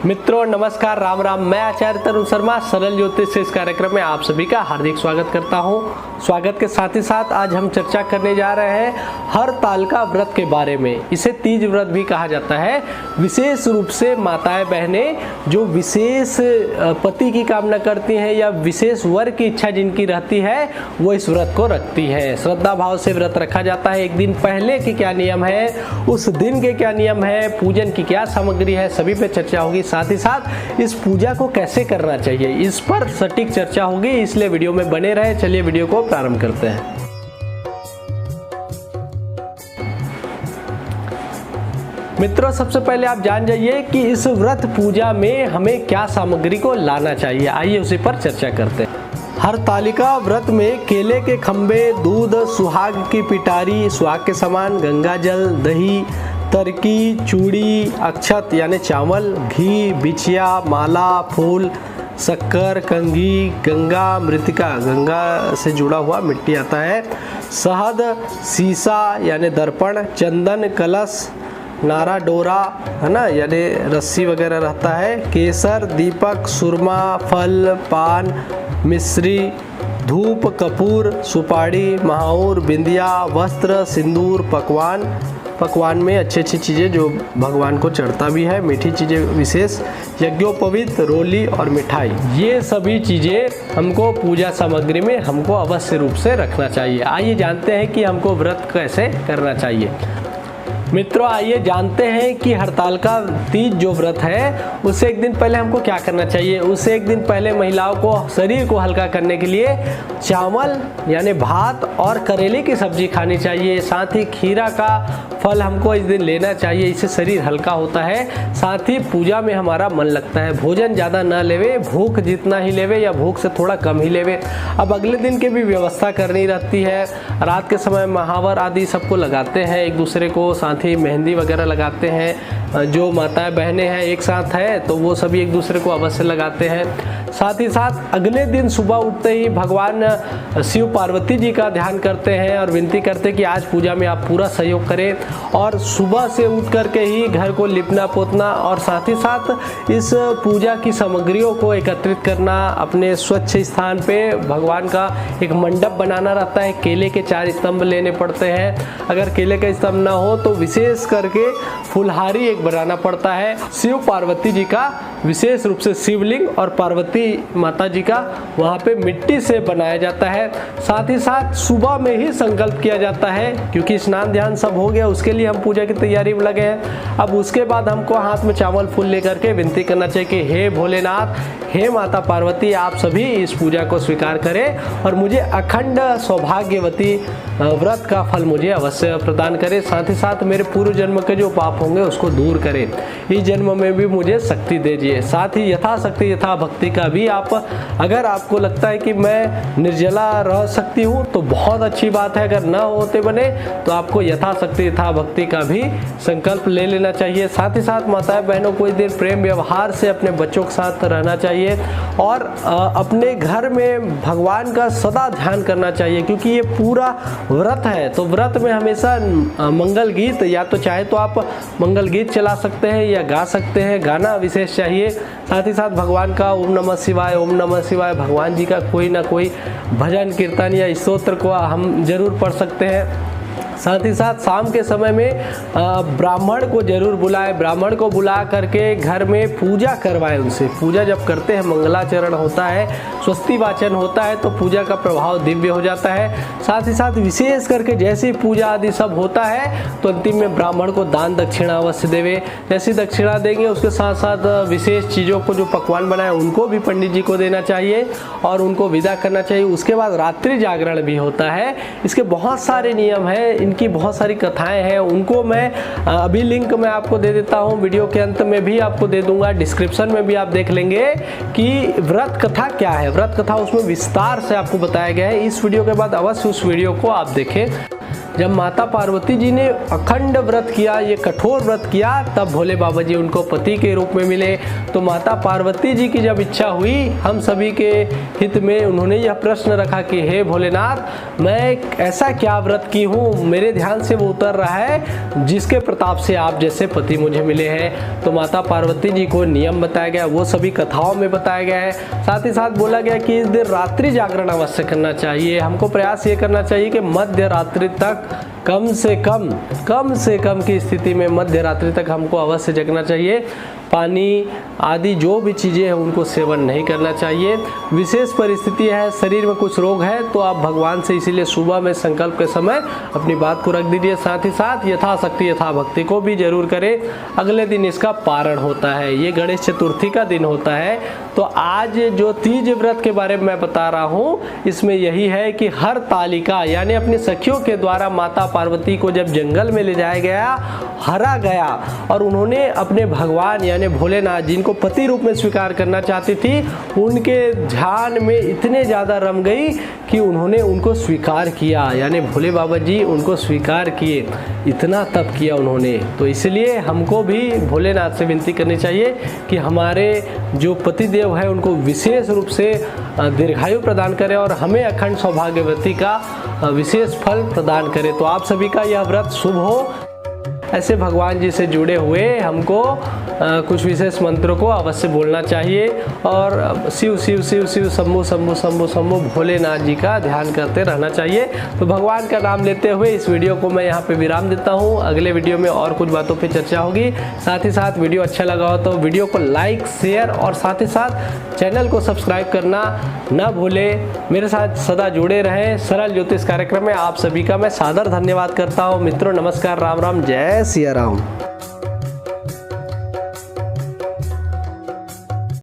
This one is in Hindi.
मित्रों नमस्कार, राम राम। मैं आचार्य तरुण शर्मा सरल ज्योतिष से इस कार्यक्रम में आप सभी का हार्दिक स्वागत करता हूं। स्वागत के साथ ही साथ आज हम चर्चा करने जा रहे हैं हरतालिका व्रत के बारे में। इसे तीज व्रत भी कहा जाता है। विशेष रूप से माताएं बहनें जो विशेष पति की कामना करती हैं या विशेष वर की इच्छा जिनकी रहती है वो इस व्रत को रखती हैं। श्रद्धा भाव से व्रत रखा जाता है। एक दिन पहले के क्या नियम है, उस दिन के क्या नियम है, पूजन की क्या सामग्री है, सभी पे चर्चा होगी। साथ ही साथ इस पूजा को कैसे करना चाहिए इस पर सटीक चर्चा होगी, इसलिए वीडियो में बने रहे। चलिए वीडियो को प्रारंभ करते हैं। मित्रों सबसे पहले आप जान जाइए कि इस व्रत पूजा में हमें क्या सामग्री को लाना चाहिए। आइए उसी पर चर्चा करते हैं। हरतालिका व्रत में केले के खंबे, दूध, सुहाग की पिटारी, सुहाग के समान गंगा जल, दही, तरकी, चूड़ी, अक्षत यानी चावल, घी, बिछिया, माला, फूल, शक्कर, कंघी, गंगा मृतिका, गंगा से जुड़ा हुआ मिट्टी आता है, शहद, सीसा यानी दर्पण, चंदन, कलश, नारा डोरा है ना यानी रस्सी वगैरह रहता है, केसर, दीपक, सुरमा, फल, पान, मिश्री, धूप, कपूर, सुपारी, महाऊर, बिंदिया, वस्त्र, सिंदूर, पकवान में अच्छी चीज़ें जो भगवान को चढ़ता भी है, मीठी चीज़ें विशेष, यज्ञोपवीत, रोली और मिठाई, ये सभी चीज़ें हमको पूजा सामग्री में हमको अवश्य रूप से रखना चाहिए। आइए जानते हैं कि हमको व्रत कैसे करना चाहिए। मित्रों आइए जानते हैं कि हरतालिका तीज जो व्रत है उससे एक दिन पहले हमको क्या करना चाहिए। उससे एक दिन पहले महिलाओं को शरीर को हल्का करने के लिए चावल यानी भात और करेले की सब्जी खानी चाहिए। साथ ही खीरा का फल हमको इस दिन लेना चाहिए, इससे शरीर हल्का होता है। साथ ही पूजा में हमारा मन लगता है। भोजन ज़्यादा ना लेवे, भूख जितना ही लेवे या भूख से थोड़ा कम ही लेवे। अब अगले दिन की भी व्यवस्था करनी रहती है। रात के समय महावर आदि सबको लगाते हैं एक दूसरे को, साथ ही मेहंदी वगैरह लगाते हैं। जो माताएं बहनें हैं एक साथ है तो वो सभी एक दूसरे को अवश्य लगाते हैं। साथ ही साथ अगले दिन सुबह उठते ही भगवान शिव पार्वती जी का ध्यान करते हैं और विनती करते हैं कि आज पूजा में आप पूरा सहयोग करें। और सुबह से उठ करके ही घर को लिपना पोतना और साथ ही साथ इस पूजा की सामग्रियों को एकत्रित करना, अपने स्वच्छ स्थान पे भगवान का एक मंडप बनाना रहता है। केले के 4 स्तंभ लेने पड़ते हैं। अगर केले का स्तंभ ना हो तो विशेष करके फुलहारी एक बनाना पड़ता है। शिव पार्वती जी का विशेष रूप से शिवलिंग और पार्वती माता जी का वहाँ पे मिट्टी से बनाया जाता है। साथ ही साथ सुबह में ही संकल्प किया जाता है, क्योंकि स्नान ध्यान सब हो गया, उसके लिए हम पूजा की तैयारी में लगे हैं। अब उसके बाद हमको हाथ में चावल फूल लेकर के विनती करना चाहिए कि हे भोलेनाथ, हे माता पार्वती, आप सभी इस पूजा को स्वीकार करें और मुझे अखंड सौभाग्यवती व्रत का फल मुझे अवश्य प्रदान करें। साथ ही साथ मेरे पूर्व जन्म के जो पाप होंगे उसको दूर करें। इस जन्म में भी मुझे शक्ति दीजिए। साथ ही यथाशक्ति यथा भक्ति का भी आप, अगर आपको लगता है कि मैं निर्जला रह सकती हूँ तो बहुत अच्छी बात है। अगर ना होते बने तो आपको यथाशक्ति यथा भक्ति का भी संकल्प ले लेना चाहिए। साथ ही साथ माताएं बहनों को इस दिन प्रेम व्यवहार से अपने बच्चों के साथ रहना चाहिए और अपने घर में भगवान का सदा ध्यान करना चाहिए, क्योंकि ये पूरा व्रत है। तो व्रत में हमेशा मंगल गीत, या तो चाहे तो आप मंगल गीत चला सकते हैं या गा सकते हैं, गाना विशेष चाहिए। साथ ही साथ भगवान का ओम नमः शिवाय, ओम नमः शिवाय, भगवान जी का कोई ना कोई भजन कीर्तन या स्तोत्र को हम जरूर पढ़ सकते हैं। साथ ही साथ शाम के समय में ब्राह्मण को जरूर बुलाएं। ब्राह्मण को बुला करके घर में पूजा करवाएं उनसे। पूजा जब करते हैं, मंगलाचरण होता है, स्वस्ति वाचन होता है, तो पूजा का प्रभाव दिव्य हो जाता है। साथ ही साथ विशेष करके जैसे पूजा आदि सब होता है तो अंतिम में ब्राह्मण को दान दक्षिणा अवश्य देवे। जैसी दक्षिणा देंगे उसके साथ साथ विशेष चीज़ों को जो पकवान बनाए उनको भी पंडित जी को देना चाहिए और उनको विदा करना चाहिए। उसके बाद रात्रि जागरण भी होता है। इसके बहुत सारे नियम हैं, इनकी बहुत सारी कथाएं हैं, उनको मैं अभी लिंक मैं आपको दे देता हूं, वीडियो के अंत में भी आपको दे दूंगा, डिस्क्रिप्शन में भी आप देख लेंगे कि व्रत कथा क्या है। व्रत कथा उसमें विस्तार से आपको बताया गया है। इस वीडियो के बाद अवश्य उस वीडियो को आप देखें। जब माता पार्वती जी ने अखंड व्रत किया, ये कठोर व्रत किया, तब भोले बाबा जी उनको पति के रूप में मिले। तो माता पार्वती जी की जब इच्छा हुई, हम सभी के हित में उन्होंने यह प्रश्न रखा कि हे भोलेनाथ, मैं ऐसा क्या व्रत की हूँ, मेरे ध्यान से वो उतर रहा है जिसके प्रताप से आप जैसे पति मुझे मिले हैं। तो माता पार्वती जी को नियम बताया गया, वो सभी कथाओं में बताया गया है। साथ ही साथ बोला गया कि इस दिन रात्रि जागरण अवश्य करना चाहिए। हमको प्रयास ये करना चाहिए कि मध्य रात्रि तक कम से कम की स्थिति में मध्य रात्रि तक हमको अवश्य जगना चाहिए। पानी आदि जो भी चीज़ें हैं उनको सेवन नहीं करना चाहिए। विशेष परिस्थिति है, शरीर में कुछ रोग है, तो आप भगवान से इसीलिए सुबह में संकल्प के समय अपनी बात को रख दीजिए। साथ ही साथ यथाशक्ति यथाभक्ति को भी जरूर करें। अगले दिन इसका पारण होता है, ये गणेश चतुर्थी का दिन होता है। तो आज जो तीज व्रत के बारे में मैं बता रहा हूँ, इसमें यही है कि हर तालिका यानी अपनी सखियों के द्वारा माता पार्वती को जब जंगल में ले जाया गया, हरा गया, और उन्होंने अपने भगवान यानी भोलेनाथ जिनको पति रूप में स्वीकार करना चाहती थी, उनके ध्यान में इतने ज़्यादा रम गई कि उन्होंने उनको स्वीकार किया, यानी भोले बाबा जी उनको स्वीकार किए। इतना तप किया उन्होंने। तो इसलिए हमको भी भोलेनाथ से विनती करनी चाहिए कि हमारे जो पतिदेव है उनको विशेष रूप से दीर्घायु प्रदान करें और हमें अखंड सौभाग्यवती का विशेष फल प्रदान करें। तो आप सभी का यह व्रत शुभ हो। ऐसे भगवान जी से जुड़े हुए हमको कुछ विशेष मंत्रों को अवश्य बोलना चाहिए और शिव शिव शिव शिव शंभु शंभु शंभु शंभु भोलेनाथ जी का ध्यान करते रहना चाहिए। तो भगवान का नाम लेते हुए इस वीडियो को मैं यहाँ पे विराम देता हूँ। अगले वीडियो में और कुछ बातों पे चर्चा होगी। साथ ही साथ वीडियो अच्छा लगा हो तो वीडियो को लाइक, शेयर और साथ ही साथ चैनल को सब्सक्राइब करना ना भूले। मेरे साथ सदा जुड़े रहें। सरल ज्योतिष कार्यक्रम में आप सभी का मैं सादर धन्यवाद करता हूँ। मित्रों नमस्कार, राम राम, जय सिया राम।